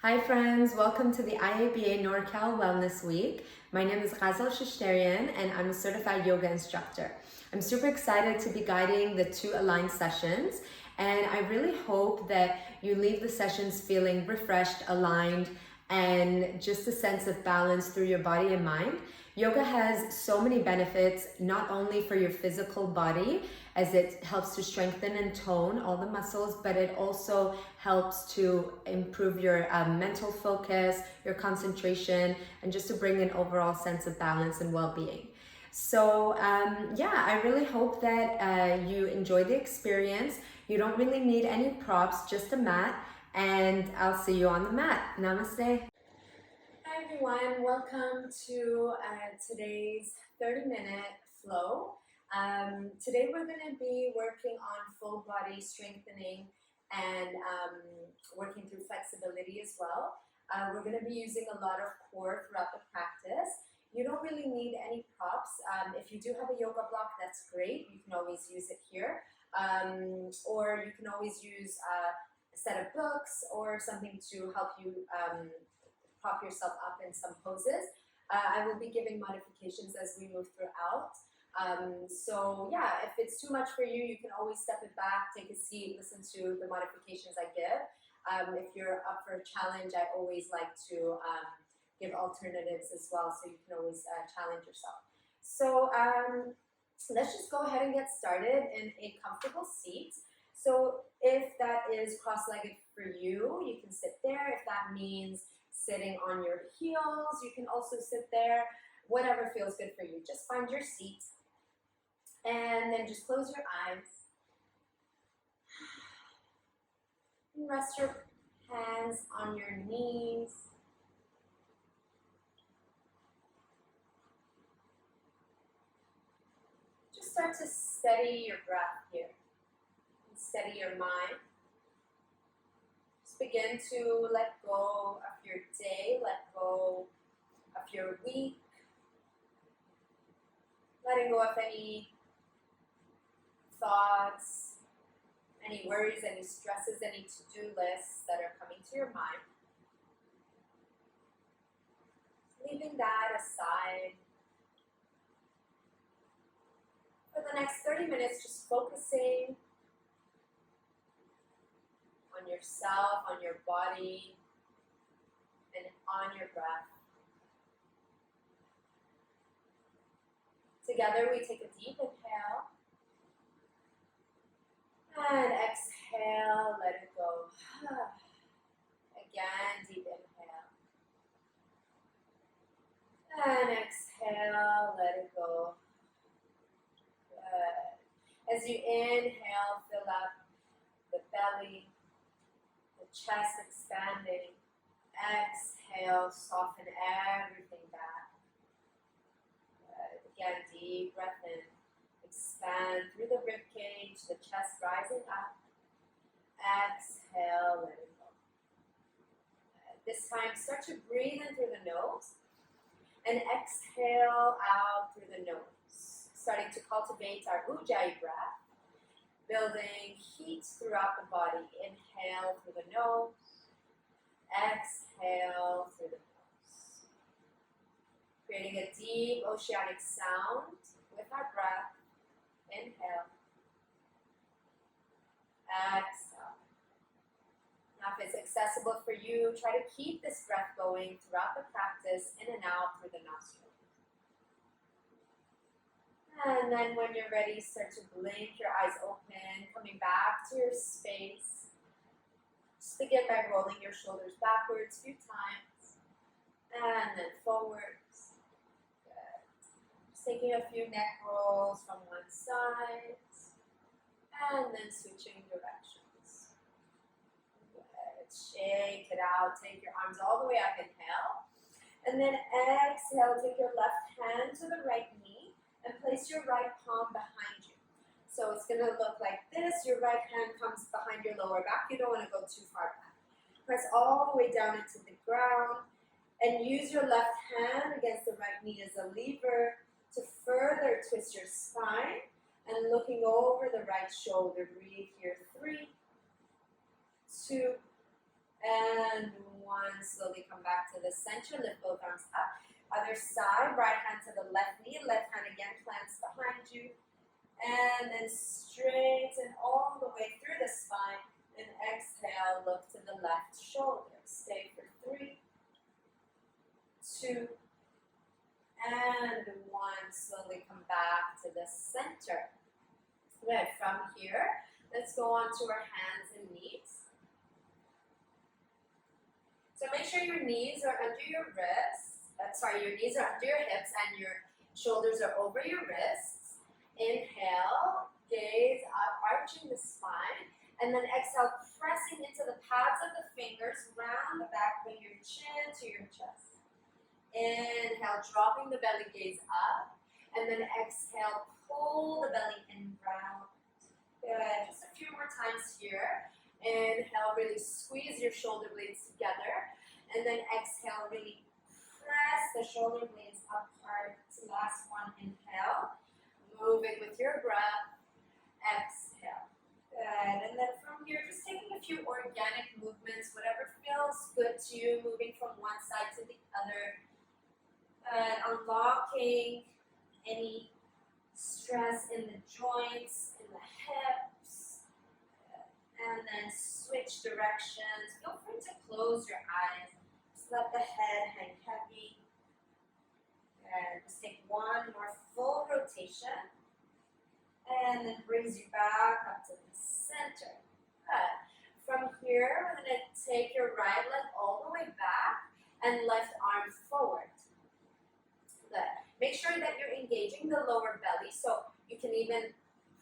Hi friends, welcome to the IABA NorCal Wellness Week. My name is Ghazal Shooshtarian and I'm a certified yoga instructor. I'm super excited to be guiding the 2 aligned sessions, and I really hope that you leave the sessions feeling refreshed, aligned, and just a sense of balance through your body and mind. Yoga has so many benefits, not only for your physical body, as it helps to strengthen and tone all the muscles, but it also helps to improve your mental focus, your concentration, and just to bring an overall sense of balance and well-being. So I really hope that you enjoy the experience. You don't really need any props, just a mat, and I'll see you on the mat. Namaste. Hi everyone, welcome to today's 30-minute flow. Today we're going to be working on full body strengthening and working through flexibility as well. We're going to be using a lot of core throughout the practice. You don't really need any props. If you do have a yoga block, that's great. You can always use it here. Or you can always use a set of books or something to help you prop yourself up in some poses. I will be giving modifications as we move throughout. If it's too much for you, you can always step it back, take a seat, listen to the modifications I give. If you're up for a challenge, I always like to give alternatives as well, so you can always challenge yourself. So let's just go ahead and get started in a comfortable seat. So if that is cross-legged for you, you can sit there. If that means sitting on your heels, you can also sit there. Whatever feels good for you. Just find your seat and then just close your eyes and rest your hands on your knees. Just start to steady your breath here and steady your mind. Begin to let go of your day, let go of your week, letting go of any thoughts, any worries, any stresses, any to-do lists that are coming to your mind. Leaving that aside. For the next 30 minutes, just focusing on yourself, on your body, and on your breath. Together we take a deep inhale and exhale, let it go. Again, deep inhale. And exhale, let it go. Good. As you inhale, fill up the belly, chest expanding. Exhale, soften everything back. Again, deep breath in. Expand through the rib cage, the chest rising up. Exhale, let it go. This time, start to breathe in through the nose and exhale out through the nose. Starting to cultivate our Ujjayi breath. Building heat throughout the body. Inhale through the nose. Exhale through the nose. Creating a deep oceanic sound with our breath. Inhale. Exhale. Now if it's accessible for you, try to keep this breath going throughout the practice, in and out through the nostrils. And then when you're ready, start to blink your eyes open, coming back to your space. Just begin by rolling your shoulders backwards a few times, and then forwards. Good. Just taking a few neck rolls from one side, and then switching directions. Good. Shake it out, take your arms all the way up, inhale. And then exhale, take your left hand to the right knee, and place your right palm behind you. So it's going to look like this. Your right hand comes behind your lower back. You don't want to go too far back. Press all the way down into the ground and use your left hand against the right knee as a lever to further twist your spine and looking over the right shoulder. Breathe here. 3, 2, and one, slowly come back to the center, lift both arms up. Other side, right hand to the left knee, left hand again plants behind you. And then straighten all the way through the spine. And exhale, look to the left shoulder. Stay for 3, 2, and 1. Slowly come back to the center. Good. From here, let's go on to our hands and knees. So make sure your knees are under your wrists. Your knees are under your hips and your shoulders are over your wrists. Inhale, gaze up, arching the spine. And then exhale, pressing into the pads of the fingers, round the back, bring your chin to your chest. Inhale, dropping the belly gaze up. And then exhale, pull the belly in round. Good. Just a few more times here. Inhale, really squeeze your shoulder blades together. And then exhale, really press the shoulder blades apart. Last one, inhale. Moving with your breath. Exhale. Good. And then from here, just taking a few organic movements, whatever feels good to you, moving from one side to the other. And unlocking any stress in the joints, in the hips. And then switch directions. Feel free to close your eyes. Just let the head hang heavy. And just take one more full rotation. And then brings you back up to the center. Good. From here, we're going to take your right leg all the way back and left arm forward. Good. Make sure that you're engaging the lower belly, so you can even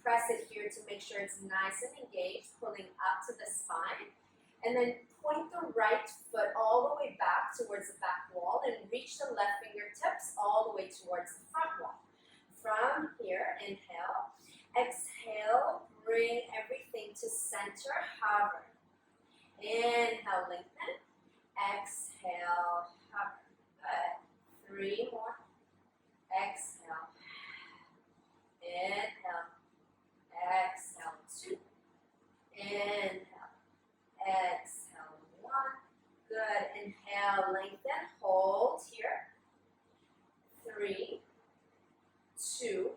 press it here to make sure it's nice and engaged, pulling up to the spine. And then point the right foot all the way back towards the back wall and reach the left fingertips all the way towards the front wall. From here, inhale. Exhale, bring everything to center, hover. Inhale, lengthen. Exhale, hover. Good. 3 more. Exhale. Inhale. Exhale, 2. Inhale. Exhale, 1. Good. Inhale, lengthen. Hold here. 3, 2.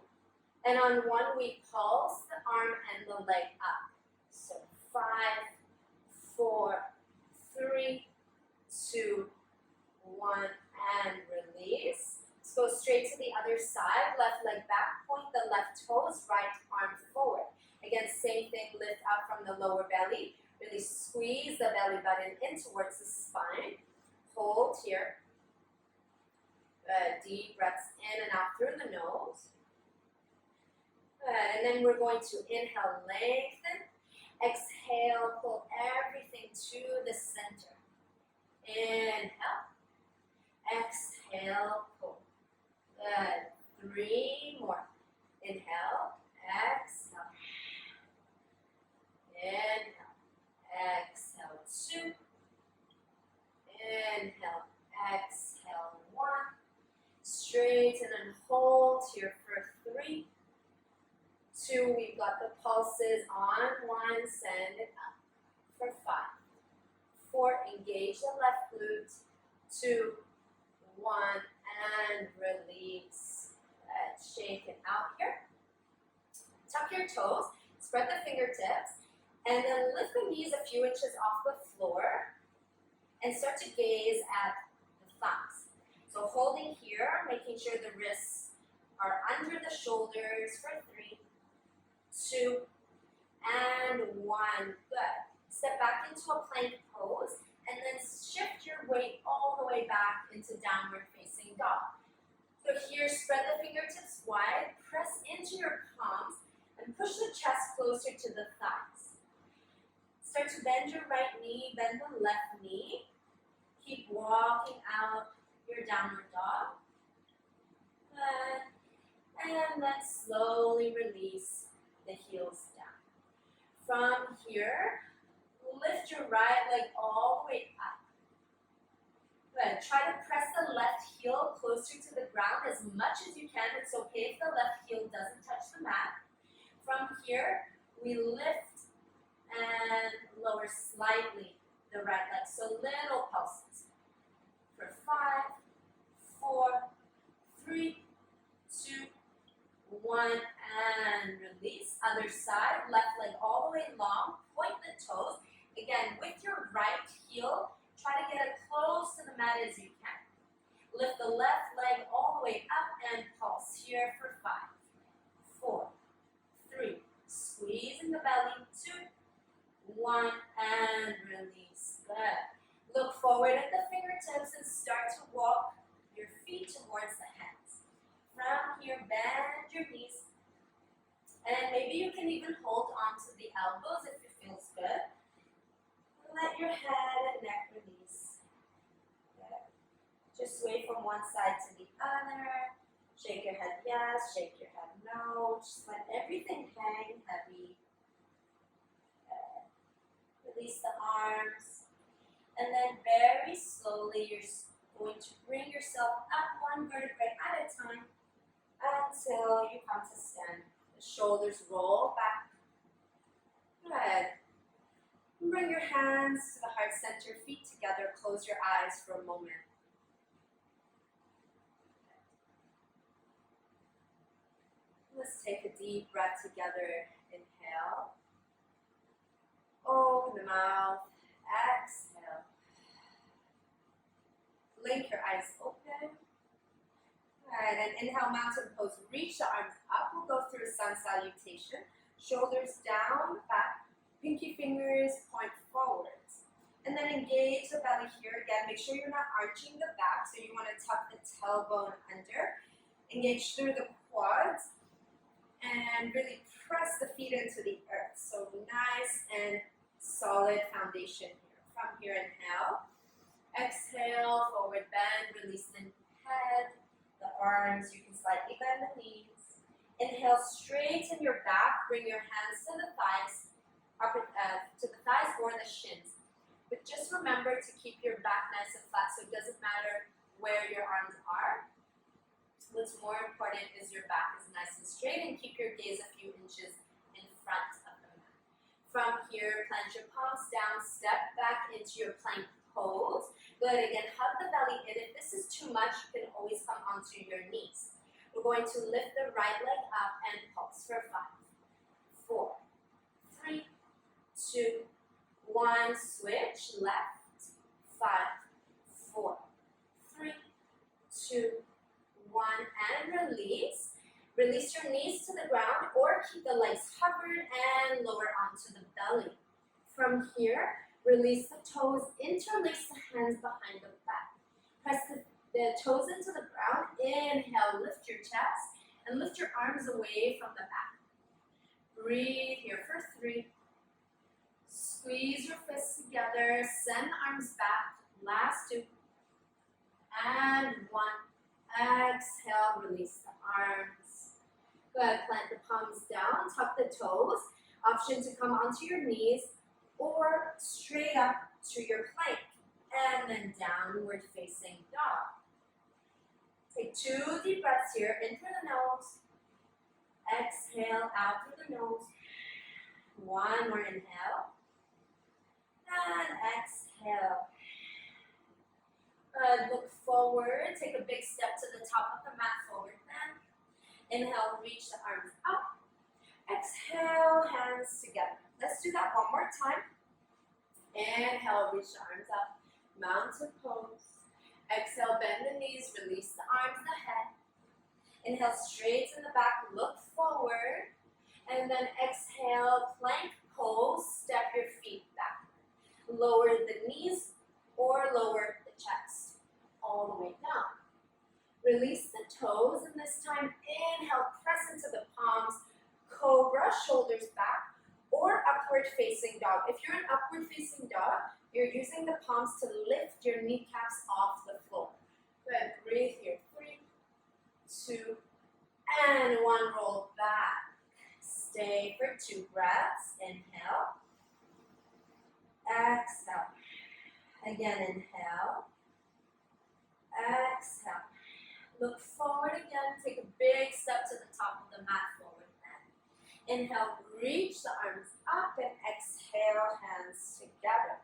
And on 1, we pulse the arm and the leg up. So 5, 4, 3, 2, 1, and release. Let's go straight to the other side. Left leg back, point the left toes, right arm forward. Again, same thing, lift up from the lower belly. Really squeeze the belly button in towards the spine. Hold here. Deep breaths in and out through the nose. And then we're going to inhale, lengthen. Exhale, pull everything to the center. Inhale. Exhale, pull. Good. 3 more. Inhale. Exhale. Inhale. Exhale. 2. Inhale. Exhale. 1. Straighten and hold here for 3. 2, we've got the pulses on 1, send it up for 5. 4, engage the left glute. 2, 1, and release. Shake it out here. Tuck your toes, spread the fingertips, and then lift the knees a few inches off the floor and start to gaze at the thumbs. So holding here, making sure the wrists are under the shoulders for 3, 2, and 1. Good. Step back into a plank pose and then shift your weight all the way back into downward facing dog. So here, spread the fingertips wide, press into your palms, and push the chest closer to the thighs. Start to bend your right knee, bend the left knee. Keep walking out your downward dog. Good. And then slowly release the heels down. From here, lift your right leg all the way up. Good. Try to press the left heel closer to the ground as much as you can. It's okay if the left heel doesn't touch the mat. From here, we lift and lower slightly the right leg. So little pulses. For 5, 4, 3, 2, 1, and release. Other side, left leg all the way long. Point the toes. Again, with your right heel, try to get as close to the mat as you can. Lift the left leg all the way up and pulse here for 5, 4, 3. Squeeze in the belly. 2, 1, and release. Good. Look forward at the fingertips and start to walk your feet towards the hands. From here, bend your knees. And maybe you can even hold on to the elbows if it feels good. Let your head and neck release. Good. Just sway from one side to the other. Shake your head yes, shake your head no. Just let everything hang heavy. Good. Release the arms. And then very slowly you're going to bring yourself up one vertebrae at a time until you come to stand. The shoulders roll back. Good. Bring your hands to the heart center, feet together, close your eyes for a moment. Let's take a deep breath together. Inhale. Open the mouth. Exhale. Blink your eyes open. Alright, and inhale, mountain pose. Reach the arms up. We'll go through a sun salutation. Shoulders down, back. Pinky fingers point forwards. And then engage the belly here again. Make sure you're not arching the back, so you want to tuck the tailbone under. Engage through the quads. And really press the feet into the earth. So nice and solid foundation here. From here, inhale. Exhale, forward bend. Release the head, the arms. You can slightly bend the knees. Inhale, straighten your back. Bring your hands to the thighs. To the thighs or the shins. But just remember to keep your back nice and flat, so it doesn't matter where your arms are. What's more important is your back is nice and straight, and keep your gaze a few inches in front of the mat. From here, plant your palms down, step back into your plank pose. Good, again, hug the belly in. If this is too much, you can always come onto your knees. We're going to lift the right leg up and pulse for 5, 4, 3, 2, 1, switch, left, 5, 4, 3, 2, 1, and release. Release your knees to the ground or keep the legs covered and lower onto the belly. From here, release the toes, interlace the hands behind the back. Press the toes into the ground. Inhale, lift your chest and lift your arms away from the back. Breathe here for 3. Squeeze your fists together, send the arms back, last 2, and 1. Exhale, release the arms. Good, plant the palms down, tuck the toes. Option to come onto your knees or straight up to your plank. And then downward facing dog. Take 2 deep breaths here, in through the nose. Exhale, out through the nose. 1 more inhale. And exhale. Good. Look forward. Take a big step to the top of the mat, forward bend. Inhale, reach the arms up. Exhale, hands together. Let's do that one more time. Inhale, reach the arms up. Mountain pose. Exhale, bend the knees, release the arms, the head. Inhale, straighten the back, look forward. And then exhale, plank pose, step your feet back. Lower the knees or lower the chest all the way down. Release the toes, and this time inhale, press into the palms, cobra, shoulders back, or upward facing dog. If you're in upward facing dog, you're using the palms to lift your kneecaps off the floor. Good, breathe here, 3, 2, and 1, roll back. Stay for 2 breaths, inhale. Exhale. Again, inhale. Exhale. Look forward again. Take a big step to the top of the mat, forward bend. Inhale, reach the arms up and exhale, hands together.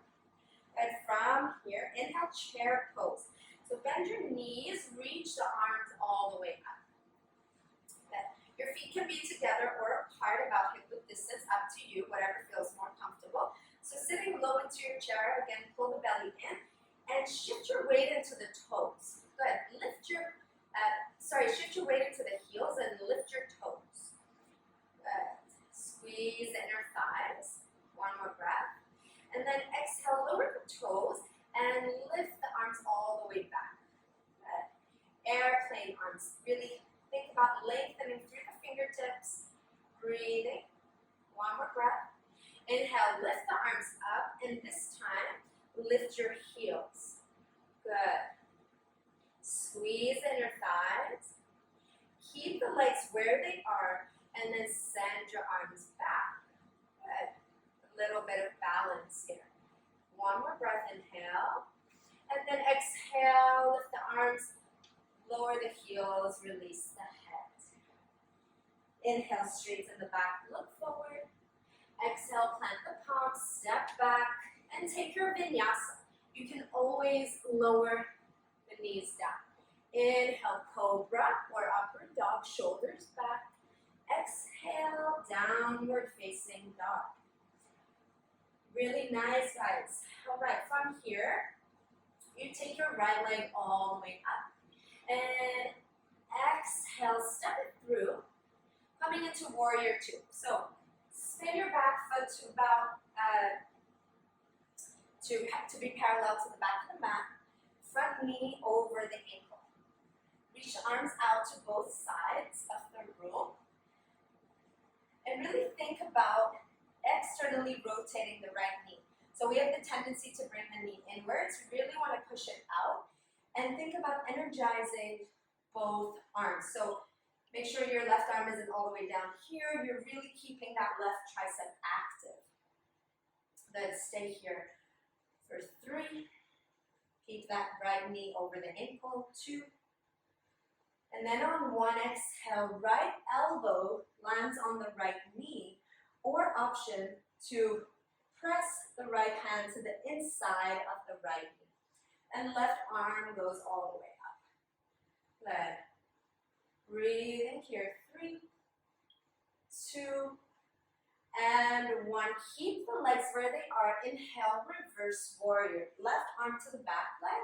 Good. From here, inhale, chair pose. So bend your knees, reach the arms all the way up. Good. Your feet can be together or apart, about hip width distance, up to you, whatever feels more comfortable. So sitting low into your chair, again, pull the belly in and shift your weight into the toes. Good. Shift your weight into the heels and lift your toes. Good. Squeeze in your thighs. One more breath. And then exhale, lower the toes and lift the arms all the way back. Good. Airplane arms. Really think about lengthening through the fingertips. Breathing. One more breath. Inhale, lift the arms up, and this time, lift your heels. Good. Squeeze in your thighs. Keep the legs where they are, and then send your arms back. Good. A little bit of balance here. One more breath, inhale. And then exhale, lift the arms, lower the heels, release the head. Inhale, straighten the back, look forward. Exhale, plant the palms, step back, and take your vinyasa. You can always lower the knees down. Inhale, cobra or upward dog, shoulders back. Exhale, downward facing dog. Really nice, guys. All right, from here, you take your right leg all the way up. And exhale, step it through, coming into warrior two. So spin your back foot to about to be parallel to the back of the mat. Front knee over the ankle. Reach arms out to both sides of the room. And really think about externally rotating the right knee. So we have the tendency to bring the knee inwards. We really want to push it out. And think about energizing both arms. So make sure your left arm isn't all the way down here. You're really keeping that left tricep active. Then stay here for 3. Keep that right knee over the ankle. 2. And then on 1, exhale, right elbow lands on the right knee, or option to press the right hand to the inside of the right knee. And left arm goes all the way up. Good. Breathing here, 3, 2, and 1. Keep the legs where they are. Inhale, reverse warrior. Left arm to the back leg.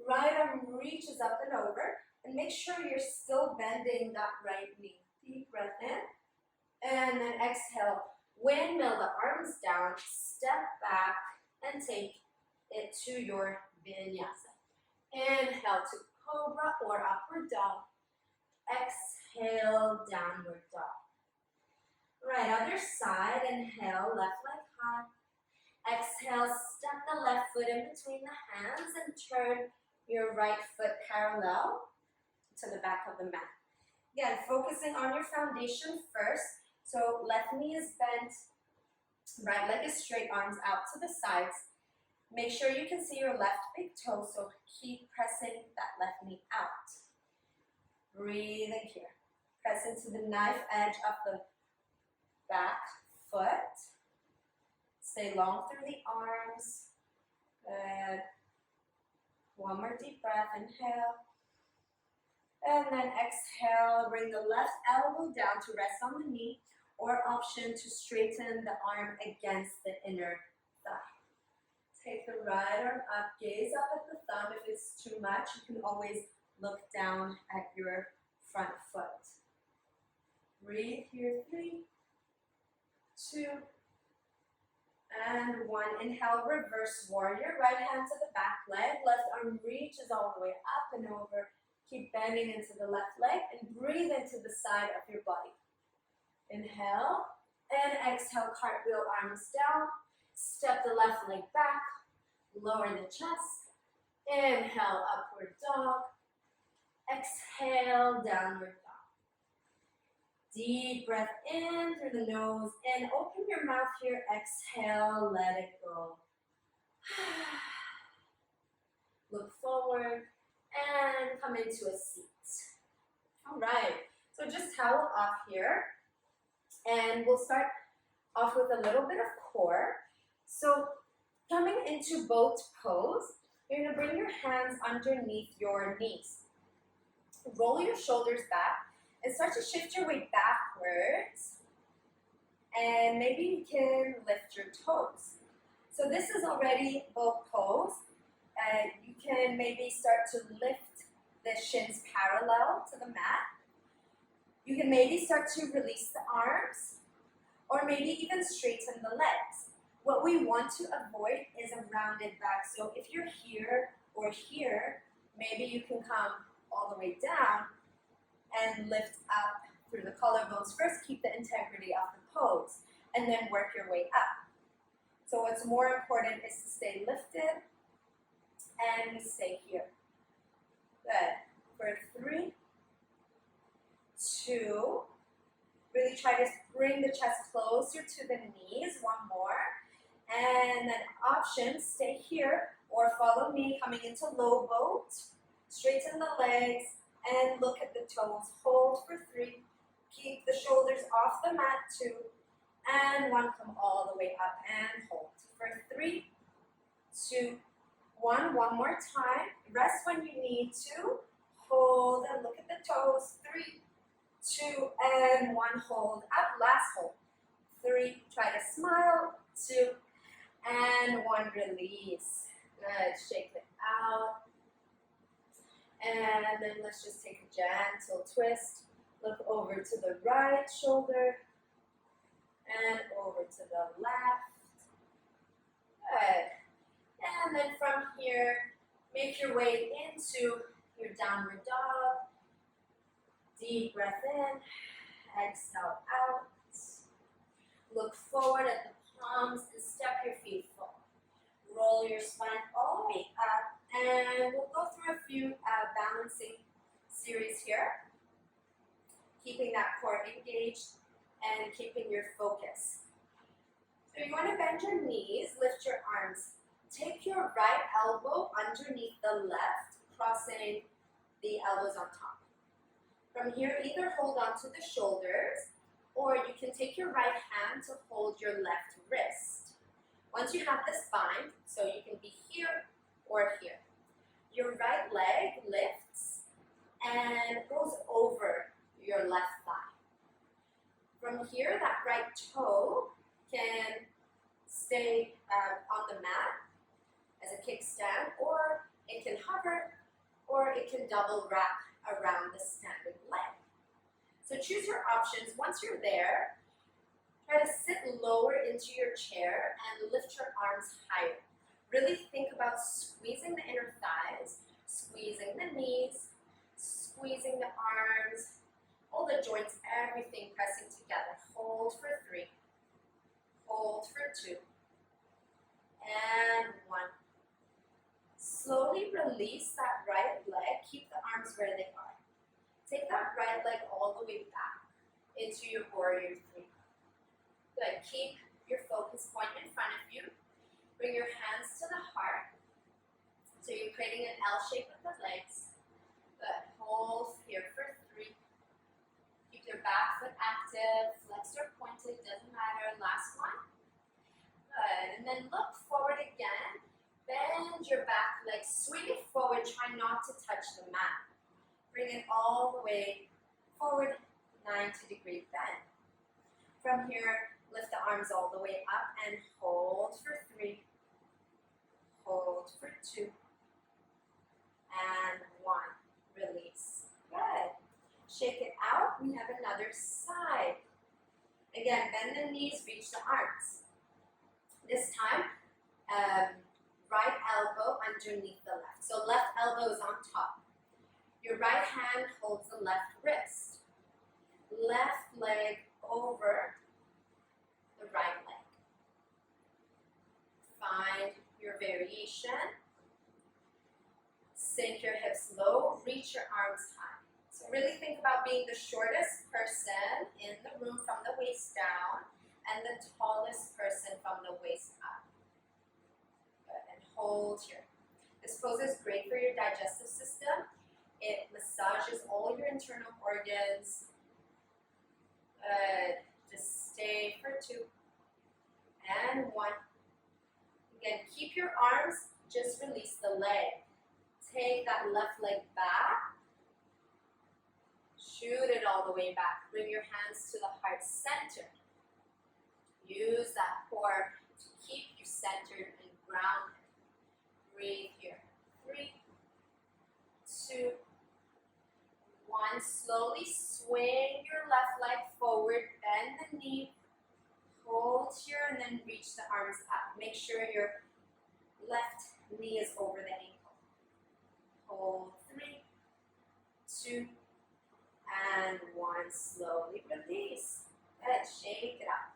Right arm reaches up and over. And make sure you're still bending that right knee. Deep breath in. And then exhale. Windmill the arms down. Step back and take it to your vinyasa. Inhale to cobra or upward dog. Exhale, downward dog. Right, other side. Inhale, left leg high. Exhale, step the left foot in between the hands and turn your right foot parallel to the back of the mat. Again, focusing on your foundation first. So left knee is bent, right leg is straight, arms out to the sides. Make sure you can see your left big toe, so keep pressing that left knee out. Breathing here. Press into the knife edge of the back foot. Stay long through the arms. Good. One more deep breath. Inhale. And then exhale. Bring the left elbow down to rest on the knee, or option to straighten the arm against the inner thigh. Take the right arm up. Gaze up at the thumb. If it's too much, you can always look down at your front foot. Breathe here. 3, 2, and 1. Inhale, reverse warrior. Right hand to the back leg. Left arm reaches all the way up and over. Keep bending into the left leg and breathe into the side of your body. Inhale and exhale, cartwheel arms down. Step the left leg back. Lower the chest. Inhale, upward dog. Exhale, downward dog. Deep breath in through the nose and open your mouth here. Exhale, let it go. Look forward and come into a seat. All right, so just towel off here. And we'll start off with a little bit of core. So Coming into boat pose, you're going to bring your hands underneath your knees. Roll your shoulders back and start to shift your weight backwards. And maybe you can lift your toes. So this is already boat pose. You can maybe start to lift the shins parallel to the mat. You can maybe start to release the arms, or maybe even straighten the legs. What we want to avoid is a rounded back. So if you're here or here, maybe you can come all the way down and lift up through the collarbones. First, keep the integrity of the pose, and then work your way up. So what's more important is to stay lifted and stay here. Good. For 3, 2, really try to bring the chest closer to the knees. 1 more. And then options, stay here or follow me coming into low boat. Straighten the legs and look at the toes. Hold for 3. Keep the shoulders off the mat. 2. And 1, come all the way up and hold. For 3, 2, 1. 1 more time. Rest when you need to. Hold and look at the toes. 3, 2, and 1. Hold up. Last hold. 3. Try to smile. 2, and 1. Release. Good. Shake it out. And then let's just take a gentle twist. Look over to the right shoulder and over to the left. Good. And then from here, make your way into your downward dog. Deep breath in, exhale out. Look forward at the palms and step your feet forward. Roll your spine all the way up, and we'll go through a few balancing series here. Keeping that core engaged and keeping your focus. So you want to bend your knees, lift your arms. Take your right elbow underneath the left, crossing the elbows on top. From here, either hold on to the shoulders, or you can take your right hand to hold your left wrist. Once you have this bind, so you can be here or here. Your right leg lifts and goes over your left thigh. From here, that right toe can stay on the mat as a kickstand, or it can hover, or it can double wrap around the standing leg. So choose your options. Once you're there, try to sit lower into your chair and lift your arms higher. Really think about squeezing the inner thighs, squeezing the knees, squeezing the arms, all the joints, everything pressing together. Hold for 3, hold for 2, and 1. Slowly release that right leg. Keep the arms where they are. Take that right leg all the way back into your warrior 3. Good. Keep your focus point in front of you. Bring your hands to the heart. So you're creating an L shape with the legs. Good. Hold here for 3. Keep your back foot active. Flexed or pointed, doesn't matter. Last one. Good. And then look forward again. Bend your back leg. Swing it forward. Try not to touch the mat. Bring it all the way forward. 90-degree bend. From here, lift the arms all the way up and hold for 3. Hold for 2. And 1. Release. Good. Shake it out. We have another side. Again, bend the knees, reach the arms. This time, right elbow underneath the left. So left elbow is on top. Your right hand holds the left wrist. Left leg over the right leg. Find your variation. Sink your hips low, reach your arms high. So really think about being the shortest person in the room from the waist down and the tallest person from the waist up. Good, and hold here. This pose is great for your digestive system. It massages all your internal organs. Good. Just stay for 2 and 1. Again, keep take that left leg back, shoot it all the way back. Bring your hands to the heart center. Use that core to keep you centered and grounded. Breathe here. 3, 2, 1. Slowly swing your left leg forward, bend the knee, hold here, and then reach the arms up. Make sure your left knee is over the ankle. Hold. 3, 2, and 1. Slowly release. Good. Shake it up.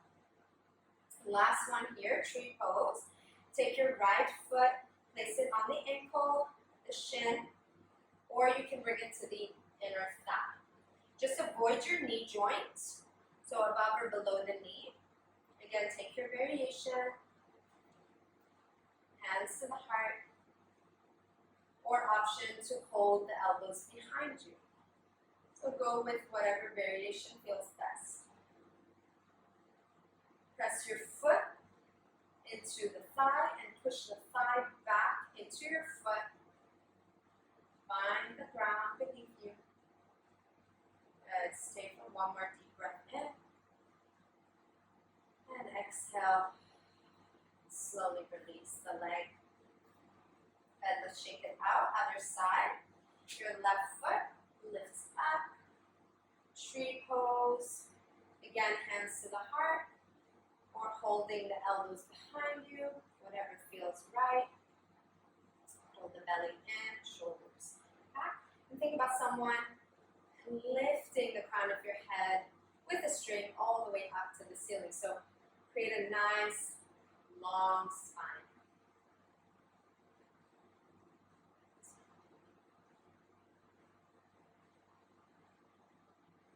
Last one here, tree pose. Take your right foot, place it on the ankle, the shin, or you can bring it to the inner thigh. Just avoid your knee joint, so above or below the knee. Again, take your variation. Hands to the heart, or option to hold the elbows behind you. So go with whatever variation feels best. Press your foot into the thigh and push the thigh back into your foot. Find the ground beneath you. Let's take one more deep breath in. And exhale. Slowly release the leg. And let's shake it out. Other side. Your left foot lifts up. Tree pose. Again, hands to the heart. Or holding the elbows behind you. Whatever feels right. Hold the belly in. Shoulders back. And think about someone lifting the crown of your head with a string all the way up to the ceiling. So create a nice long spine.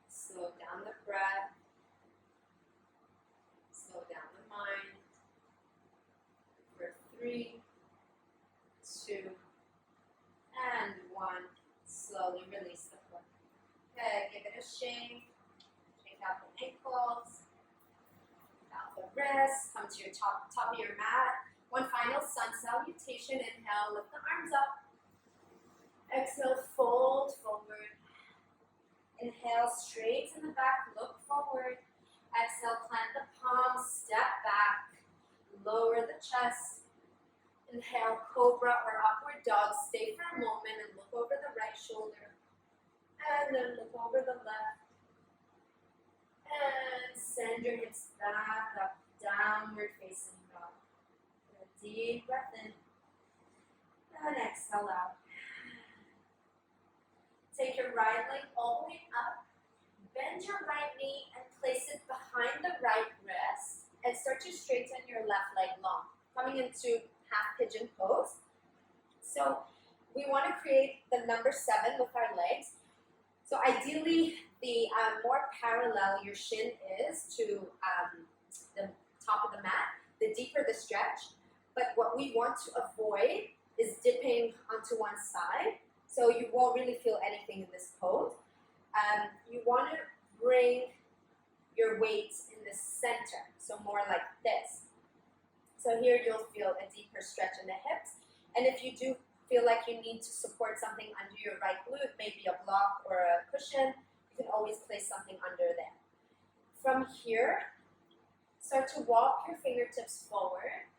Slow down the breath. Slow down the mind. For 3, 2, and 1. Slowly release the foot. Okay, give it a shake. Shake out the ankles. Out the wrists. Come to your top of your mat. One final sun salutation. Inhale, lift the arms up. Exhale, fold forward. Inhale, straighten the back, look forward. Exhale, plant the palms, step back. Lower the chest. Inhale, cobra or upward dog. Stay for a moment and look over the right shoulder. And then look over the left. And send your hips back up, downward facing dog. A deep breath in. And exhale out. Take your right leg all the way up. Bend your right knee and place it behind the right wrist. And start to straighten your left leg long. Coming into half pigeon pose. So we want to create the number 7 with our legs. So ideally, the more parallel your shin is to the top of the mat, the deeper the stretch. But what we want to avoid is dipping onto one side. So you won't really feel anything in this pose. You want to bring your weight in the center, so more like this. So here you'll feel a deeper stretch in the hips. And if you do feel like you need to support something under your right glute, maybe a block or a cushion, you can always place something under there. From here, start to walk your fingertips forward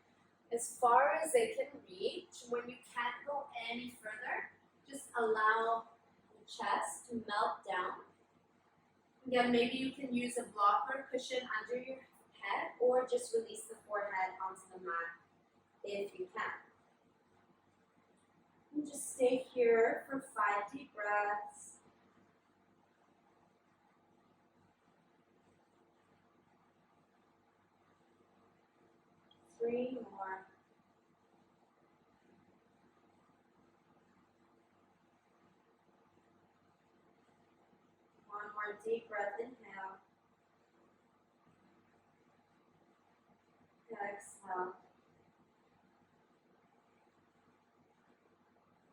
as far as they can reach. When you can't go any further, just allow the chest to melt down. Again, maybe you can use a block or a cushion under your head, or just release the forehead onto the mat if you can. And just stay here for 5 deep breaths. Three more. One more deep breath, inhale. Exhale.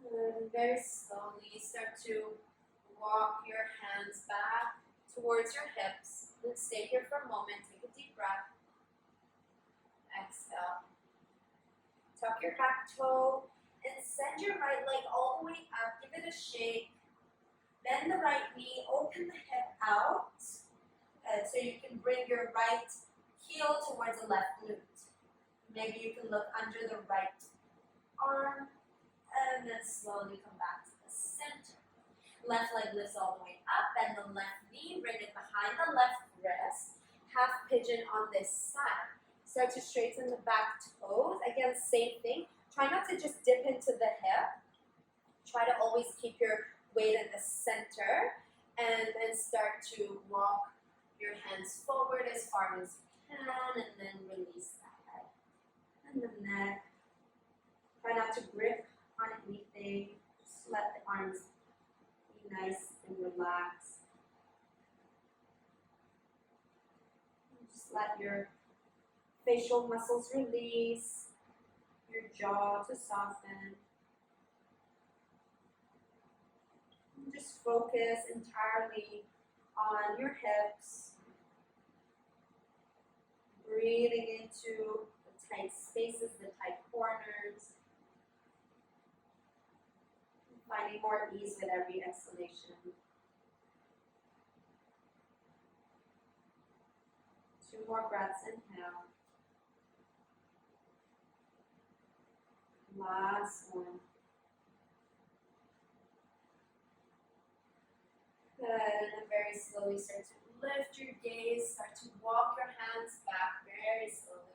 And very slowly start to walk your hands back towards your hips. And stay here for a moment. Take a deep breath. Exhale. Tuck your back toe And send your right leg all the way up. Give it a shake. Bend the right knee. Open the hip out. So you can bring your right heel towards the left glute. Maybe you can look under the right arm. And then slowly come back to the center. Left leg lifts all the way up. Bend the left knee. Bring it behind the left wrist. Half pigeon on this side. Start to straighten the back toes. Again, same thing. Try not to just dip into the hip. Try to always keep your weight in the center. And then start to walk your hands forward as far as you can. And then release the head and the neck. Try not to grip on anything. Just let the arms be nice and relaxed. Just let your facial muscles release, your jaw to soften. And just focus entirely on your hips. Breathing into the tight spaces, the tight corners. Finding more ease with every exhalation. 2 more breaths, inhale. Last one. Good, and then very slowly start to lift your gaze, start to walk your hands back very slowly.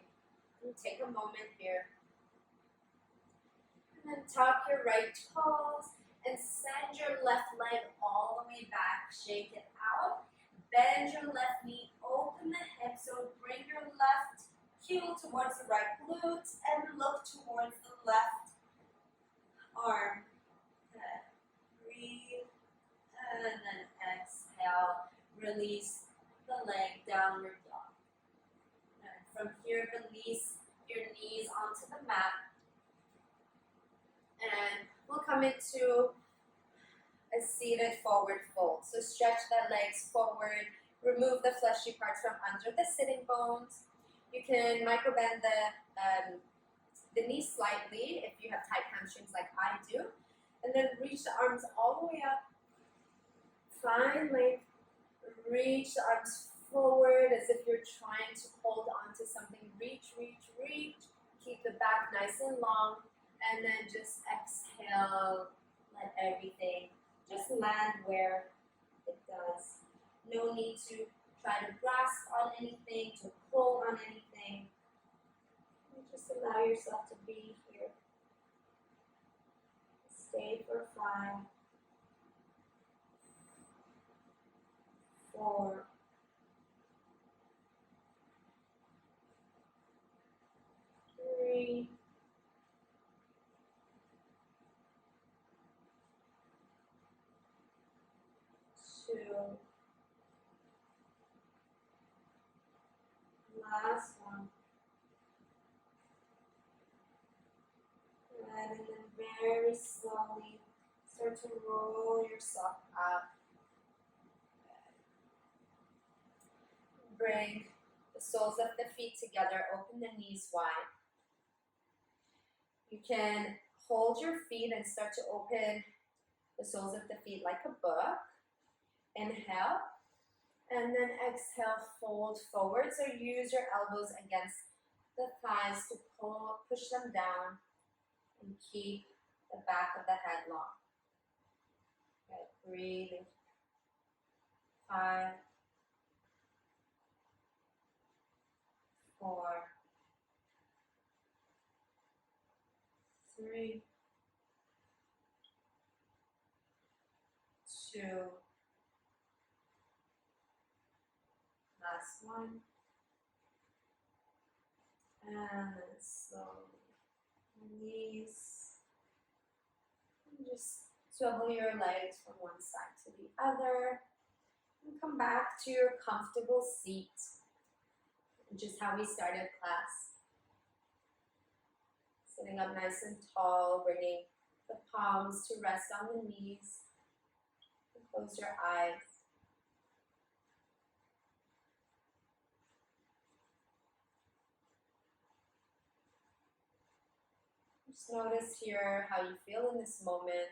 And take a moment here. And then tuck your right toes and send your left leg all the way back. Shake it out. Bend your left knee, open the hip, so bring your left heel towards the right glute and look towards the left arm. Good. Breathe, and then exhale. Release the leg, downward dog. And from here, release your knees onto the mat. And we'll come into a seated forward fold. So stretch the legs forward, remove the fleshy parts from under the sitting bones. You can microbend the knees slightly if you have tight hamstrings like I do. And then reach the arms all the way up. Find length. Reach the arms forward as if you're trying to hold onto something. Reach, reach, reach. Keep the back nice and long. And then just exhale. Let everything just land where it does. No need to try to grasp on anything, to pull on anything. Just allow yourself to be here. Stay for 5, 4, 3, 2, last one. Good, and then very slowly start to roll yourself up. Bring the soles of the feet together, open the knees wide. You can hold your feet and start to open the soles of the feet like a book. Inhale, and then exhale, fold forward. So use your elbows against the thighs to push them down and keep the back of the head long. Good, breathing. 5, 4, 3, 2, last one, and then slowly release, and just swivel your legs from one side to the other, and come back to your comfortable seat, which is how we started class. Sitting up nice and tall, bringing the palms to rest on the knees. Close your eyes. Just notice here how you feel in this moment.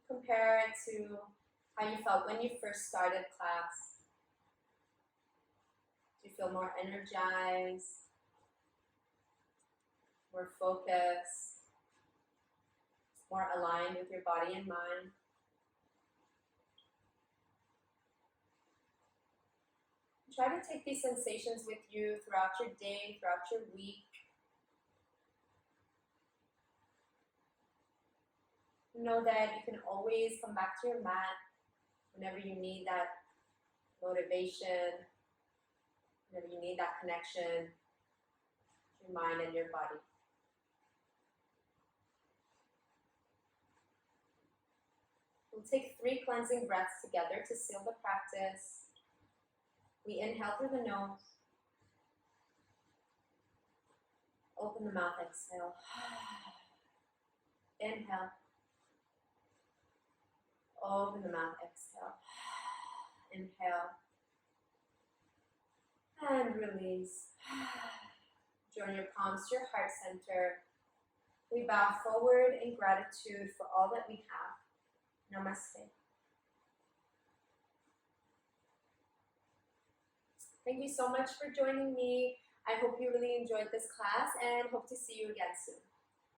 Compare it to how you felt when you first started class. Do you feel more energized, more focused, more aligned with your body and mind? Try to take these sensations with you throughout your day, throughout your week. Know that you can always come back to your mat whenever you need that motivation, whenever you need that connection to your mind and your body. We'll take 3 cleansing breaths together to seal the practice. We inhale through the nose. Open the mouth, exhale. Inhale. Open the mouth, exhale. Inhale. And release. Join your palms to your heart center. We bow forward in gratitude for all that we have. Namaste. Thank you so much for joining me. I hope you really enjoyed this class and hope to see you again soon.